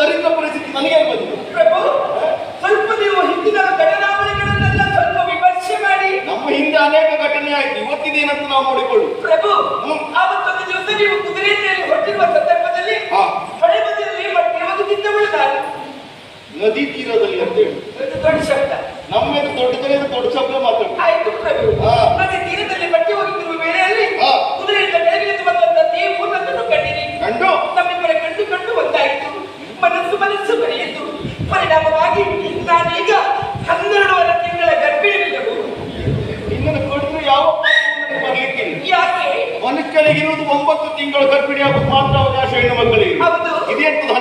ದರಿದ್ರ ಪರಿಸ್ಥಿತಿ ನನಗೆ ಬಂದಿದೆ. ಪ್ರಭು, ಸ್ವಲ್ಪ ನೀವು ಹಿಂದಿನ ಘಟನಾವಳಿಗಳನ್ನೆಲ್ಲ ಸ್ವಲ್ಪ ವಿಮರ್ಶೆ ಮಾಡಿ. ನಮ್ಮ ಹಿಂದೆ ಅನೇಕ ಘಟನೆ ಆಯ್ತು, ಇವತ್ತಿದೇನಂತ ನಾವು ನೋಡಿಕೊಳ್ಳು. ಪ್ರಭು, ಆವತ್ತೊಂದು ದಿವಸ ನೀವು ಕುದುರೆಯಲ್ಲಿ ಹೊರಟಿರುವ ಸಂದರ್ಭದಲ್ಲಿ ಹೊಳೆ ಬದಿಯಲ್ಲಿ ಮಟ್ಟಿರುವುದಕ್ಕಿಂತ ನಾನು ನದಿ ತೀರದಲ್ಲಿ ಅಂತ ಹೇಳಿ ದೊಡ್ಡ ಶಬ್ದ, ನಮ್ಮೇಲೆ ದೊಡ್ಡ ಶಬ್ದ ಮಾತಾಡ. ಆಯ್ತು ಪ್ರಭು, ನದಿ ತೀರದಲ್ಲಿ ಮಟ್ಟಿ ಹೋಗುತ್ತಿರುವ ವೇಳೆಯಲ್ಲಿ ಕುದುರೆಯಿಂದ ಕೆಳಗಿಳಿದು ಬಂದಂತ ನೀವು ನನ್ನನ್ನು ಕಂಡಿರಿ. ಕಂಡು ನಮ್ಮಿಬ್ಬರ ಕಂಡು ಒಂದಾಯಿತು. ಮನಸ್ಸು ಬೆರೆಯಿತು. ಪರಿಣಾಮವಾಗಿ ನಾನೀಗ 12 ತಿಂಗಳ ಗರ್ಭಿಣಿಯಾಗಬಹುದು. ನಿನ್ನನ್ನು ಕೊಟ್ಟರೆ ಯಾವ ಬರ್ಲಿಕ್ಕೆ ಯಾಕೆ? ಮನುಷ್ಯನಿಗಿರುವುದು 9 ತಿಂಗಳು ಗರ್ಭಿಣಿ ಆಗೋದು ಮಾತ್ರ ಅವಕಾಶ ಹೆಣ್ಣು ಮಕ್ಕಳಿಗೆ. ಹೌದು. ಇದೆಂತದ್ದು